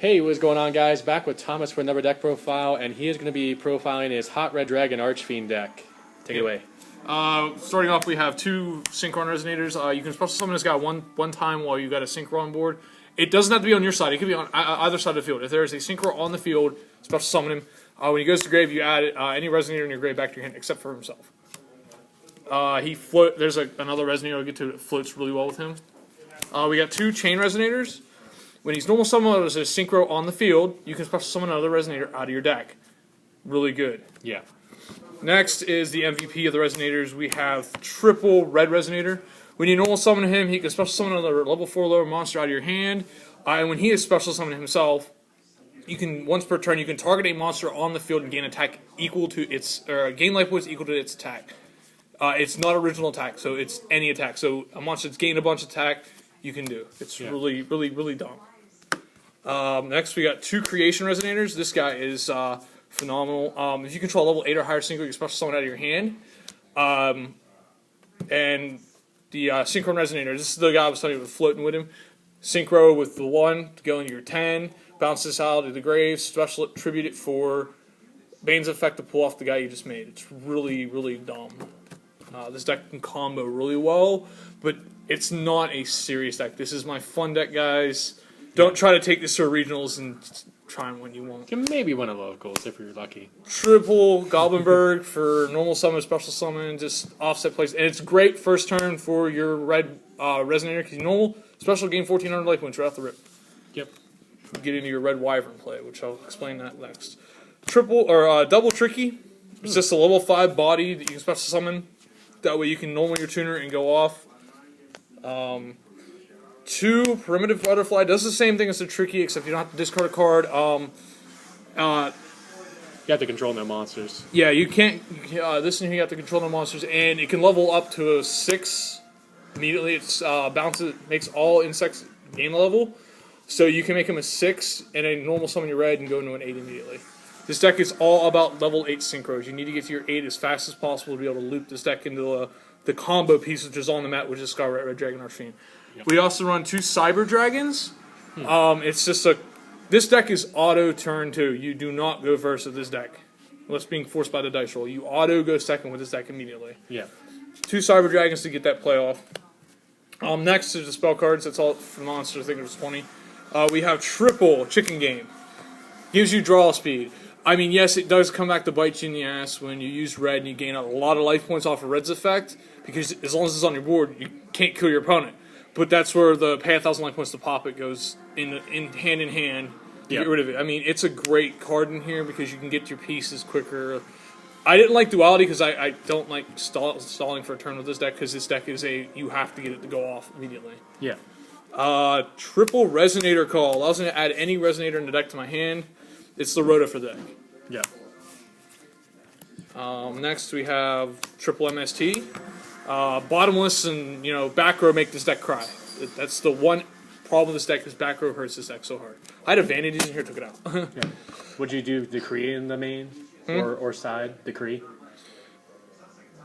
Hey, what's going on, guys? Back with Thomas for another deck profile, and he is going to be profiling his Hot Red Dragon Archfiend deck. Take it away. Starting off, we have two Synchron Resonators. You can special summon this guy one time while you got a Synchro on board. It doesn't have to be on your side. It could be on either side of the field. If there is a Synchro on the field, special summon him. When he goes to grave, you add any Resonator in your grave back to your hand, except for himself. There's another Resonator I'll get to that floats really well with him. We got two Chain Resonators. When he's normal summon as a Synchro on the field, you can special summon another Resonator out of your deck. Really good. Yeah. Next is the MVP of the Resonators. We have triple Red Resonator. When you normal summon him, he can special summon another level 4 lower monster out of your hand. And when he is special summoned himself, you can once per turn you can target a monster on the field and gain attack equal to its gain life points equal to its attack. It's not original attack, so it's any attack. So a monster that's gained a bunch of attack, you can do. It's really, really, really dumb. Next, we got two Creation Resonators. This guy is phenomenal. If you control a level 8 or higher Synchro, you can special summon out of your hand. And the Synchron Resonator, this is the guy I was telling you with floating with him. Synchro with the 1 to go into your 10. Bounce this out of the grave. Special tribute it for Bane's effect to pull off the guy you just made. It's really, really dumb. This deck can combo really well, but it's not a serious deck. This is my fun deck, guys. Don't try to take this to regionals and try and win. You won't. You can maybe win a locals if you're lucky. Triple Goblinberg for normal summon, special summon, just offset plays. And it's great first turn for your red Resonator, because normal, special gain 1400 life points right off the rip. Yep. Get into your red Wyvern play, which I'll explain that next. Double Tricky. It's just a level 5 body that you can special summon. That way you can normal your tuner and go off. Two Primitive Butterfly does the same thing as the Tricky, except you don't have to discard a card. You have to control no monsters. Yeah, you can't. This one you have to control no monsters, and it can level up to a 6 immediately. It's bounces, makes all insects gain level, so you can make him a 6 and a normal summon your red and go into an 8 immediately. This deck is all about level 8 synchros. You need to get to your 8 as fast as possible to be able to loop this deck into the combo piece, which is on the mat, which is Scarlet Red Dragon Archfiend. Yep. We also run two Cyber Dragons. It's just this deck is auto turn 2. You do not go first with this deck, unless being forced by the dice roll. You auto go second with this deck immediately. Yeah. Two Cyber Dragons to get that play off. Next is the spell cards. That's all for monsters. I think it was 20. We have triple Chicken Game. Gives you draw speed. I mean, yes, it does come back to bite you in the ass when you use red and you gain a lot of life points off of red's effect, because as long as it's on your board, you can't kill your opponent. But that's where the pay 1,000 life points to pop it goes in hand to get rid of it. I mean, it's a great card in here because you can get your pieces quicker. I didn't like Duality because I don't like stalling for a turn with this deck, because this deck is you have to get it to go off immediately. Yeah. Triple Resonator Call allows me to add any Resonator in the deck to my hand. It's the Rota for the deck. Yeah. Next we have triple MST. Bottomless and back row make this deck cry. That's the one problem with this deck, is back row hurts this deck so hard. I had a Vanities in here, took it out. Yeah. Would you do Decree in the main or side Decree?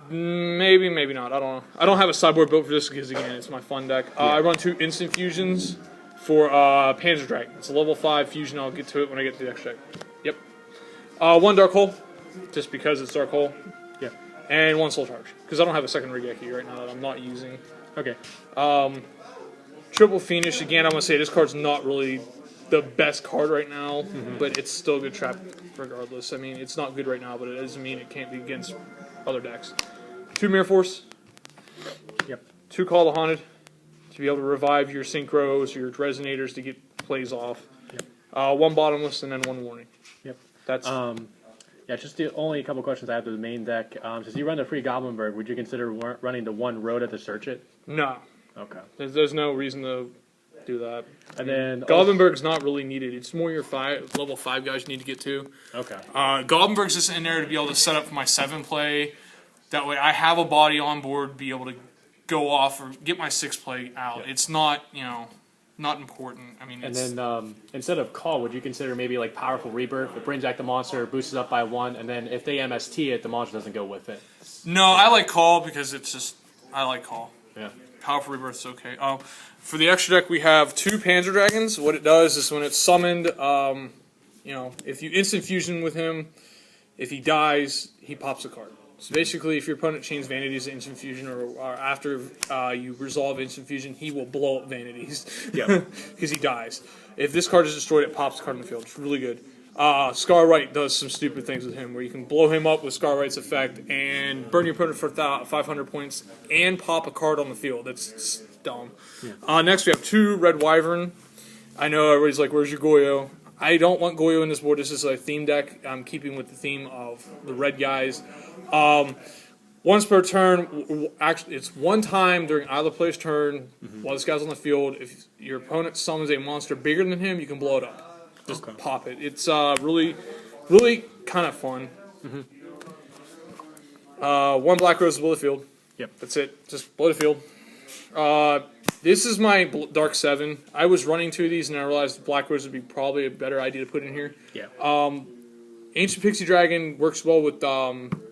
Maybe, maybe not. I don't know. I don't have a sideboard built for this because, again, it's my fun deck. I run two instant fusions for Panzer Dragon. It's a level 5 fusion. I'll get to it when I get to the next deck. Yep. One Dark Hole, just because it's Dark Hole. Yeah. And one Soul Charge, because I don't have a second Regeki right now that I'm not using. Okay. Triple Fiendish, again, I'm going to say this card's not really the best card right now, but it's still a good trap regardless. I mean, it's not good right now, but it doesn't mean it can't be against other decks. Two Mirror Force. Yep. Two Call the Haunted, to be able to revive your Synchros or your Resonators to get plays off. Yep. One Bottomless, and then one Warning. Yep. That's... Yeah, just the only couple questions I have to the main deck. Since you run the free Goblinberg, would you consider running the one Rota to search it? No. Okay. There's no reason to do that. And then Goblinberg's not really needed. It's more your level 5 guys you need to get to. Okay. Goblinberg's just in there to be able to set up for my 7 play. That way I have a body on board, be able to go off or get my 6 play out. Yeah. It's not, not important. I mean, and then instead of Call, would you consider maybe like Powerful Rebirth? It brings back the monster, boosts it up by 1, and then if they MST it, the monster doesn't go with it. No, I like Call because it's just, I like Call. Yeah. Powerful Rebirth is okay. For the extra deck, we have 2 Panzer Dragons. What it does is when it's summoned, if you instant fusion with him, if he dies, he pops a card. So basically, if your opponent chains Vanities to instant fusion, or after you resolve instant fusion, he will blow up Vanities. Yeah. Because he dies. If this card is destroyed, it pops a card in the field. It's really good. Scar Right does some stupid things with him, where you can blow him up with Scar Right's effect and burn your opponent for 500 points and pop a card on the field. That's dumb. Yeah. Next, we have 2 Red Wyvern. I know everybody's like, where's your Goyo? I don't want Goyo in this board. This is a theme deck. I'm keeping with the theme of the red guys. Once per turn, actually, it's one time during either player's turn while this guy's on the field. If your opponent summons a monster bigger than him, you can blow it up. Just pop it. It's really, really kind of fun. 1 Black Rose to blow the field. Yep. That's it. Just blow the field. This is my Dark 7. I was running 2 of these, and I realized Black Rose would be probably a better idea to put in here. Yeah. Ancient Pixie Dragon works well with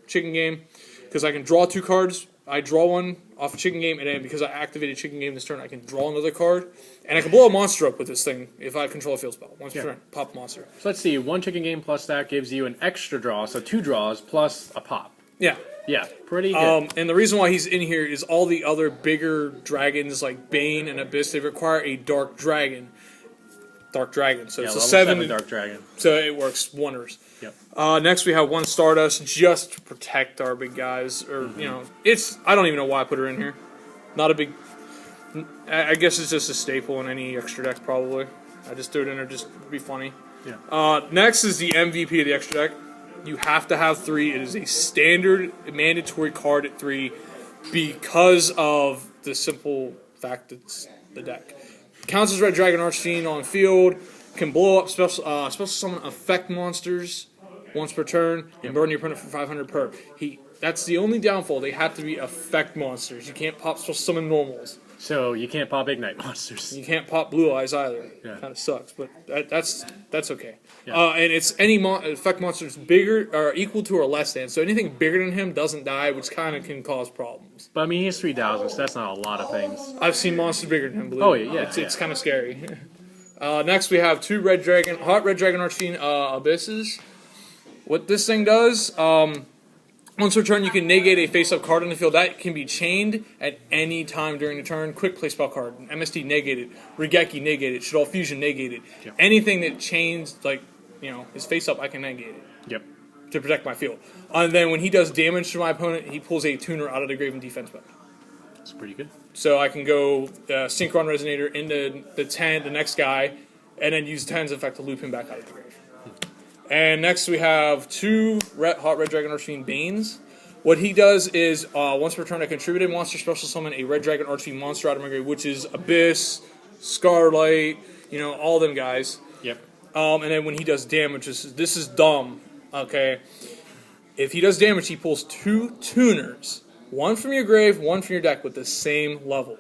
Chicken Game, because I can draw 2 cards. I draw one off of Chicken Game, and then because I activated Chicken Game this turn, I can draw another card. And I can blow a monster up with this thing if I control a field spell. Once per turn, pop a monster. So let's see, 1 Chicken Game plus that gives you an extra draw, so 2 draws plus a pop. Yeah. Yeah, pretty good. And the reason why he's in here is all the other bigger dragons like Bane and Abyss, they require a Dark Dragon. So it's a 7 Dark Dragon. So it works wonders. Yep. Next we have 1 Stardust just to protect our big guys. Or I don't even know why I put her in here. Not a big. I guess it's just a staple in any extra deck probably. I just threw it in there just to be funny. Yeah. Next is the MVP of the extra deck. You have to have 3. It is a standard mandatory card at 3 because of the simple fact it's the deck. Counts as Red Dragon Archfiend on field. Can blow up special summon effect monsters once per turn and burn your opponent for 500 per. That's the only downfall. They have to be effect monsters. You can't pop special summon normals. So you can't pop Ignite monsters. You can't pop Blue Eyes either. Yeah. Kind of sucks, but that's okay. Yeah. And it's any effect monsters bigger or equal to or less than. So anything bigger than him doesn't die, which kind of can cause problems. But I mean, he's 3,000, so that's not a lot of things. I've seen monsters bigger than him. Believe me. It's kind of scary. Next we have 2 Hot Red Dragon Archfiend Abysses. What this thing does, once per turn, you can negate a face-up card on the field. That can be chained at any time during the turn. Quick play spell card. MST negated. Regeki negated. Should all fusion negated. Yep. Anything that chains, his face-up, I can negate it. Yep. To protect my field. And then when he does damage to my opponent, he pulls a tuner out of the grave and defense mode. That's pretty good. So I can go Synchron Resonator into the next guy, and then use 10's effect to loop him back out of the grave. And next we have 2 Hot Red Dragon Archfiend Banes. What he does is, once per turn, I contribute a monster special summon a Red Dragon Archfiend monster out of my grave, which is Abyss, Scarlight, all them guys. Yep. And then when he does damage, this is dumb, okay? If he does damage, he pulls 2 tuners. 1 from your grave, 1 from your deck with the same level.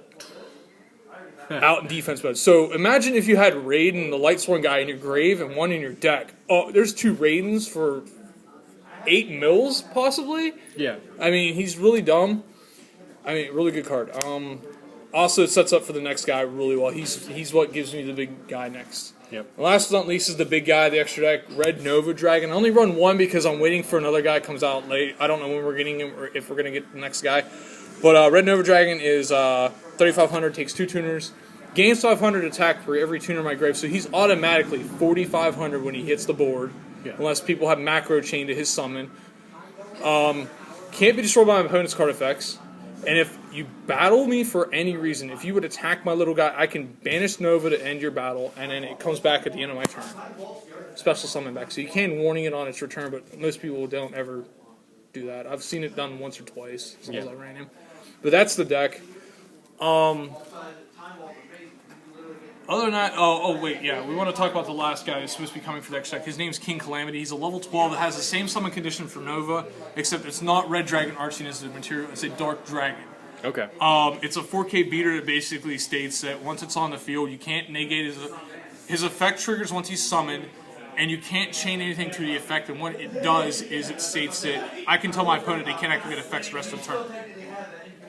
Out in defense mode. So imagine if you had Raiden, the Lightsworn guy, in your grave and 1 in your deck. Oh, there's 2 Raidens for 8 mils, possibly? Yeah. I mean, he's really dumb. I mean, really good card. Also, it sets up for the next guy really well. He's what gives me the big guy next. Yep. And last but not least is the big guy, the extra deck, Red Nova Dragon. I only run 1 because I'm waiting for another guy comes out late. I don't know when we're getting him or if we're going to get the next guy. But Red Nova Dragon is 3,500, takes 2 tuners, gains 500 attack for every tuner in my grave, so he's automatically 4,500 when he hits the board, unless people have macro chain to his summon. Can't be destroyed by my opponent's card effects, and if you battle me for any reason, if you would attack my little guy, I can banish Nova to end your battle, and then it comes back at the end of my turn. Special summon back, so you can warning it on its return, but most people don't ever do that. I've seen it done once or twice since I ran him. But that's the deck. Other than that, we want to talk about the last guy who's supposed to be coming for the extra deck. His name's King Calamity. He's a level 12 that has the same summon condition for Nova, except it's not Red Dragon Archfiend as the material, it's a Dark Dragon. Okay. It's a 4K beater that basically states that once it's on the field, you can't negate his effect triggers once he's summoned, and you can't chain anything to the effect, and what it does is it states that I can tell my opponent they can't activate effects the rest of the turn.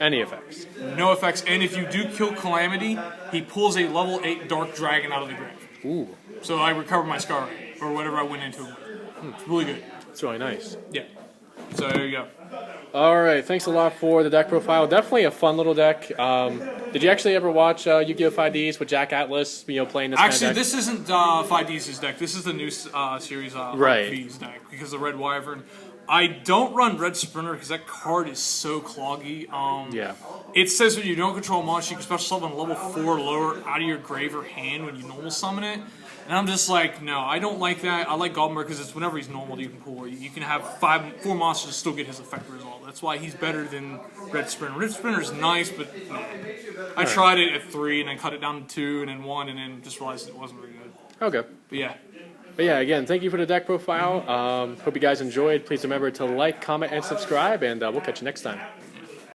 Any effects? No effects. And if you do kill Calamity, he pulls a level 8 Dark Dragon out of the grave. Ooh, So I recover my Scar or whatever I went into it with. It's really good. that's really nice. Yeah. So there you go. All right, thanks a lot for the deck profile. Definitely a fun little deck. Did you actually ever watch Yu-Gi-Oh! 5Ds with Jack Atlas, playing this kind Actually, of deck? this isn't 5D's deck. This is the new series Right. V's deck because the Red Wyvern. I don't run Red Sprinter because that card is so cloggy. Yeah. It says when you don't control a monster, you can special summon level 4 lower out of your grave or hand when you normal summon it. And I'm just like, no, I don't like that. I like Goblin because it's whenever he's normal, you can pull. You can have 4 monsters and still get his effect result. That's why he's better than Red Sprinter. Red Sprinter is nice, but nah. I tried it at 3 and then cut it down to 2 and then 1 and then just realized it wasn't very good. Okay. But yeah. But yeah, again, thank you for the deck profile. Hope you guys enjoyed. Please remember to like, comment, and subscribe, and we'll catch you next time.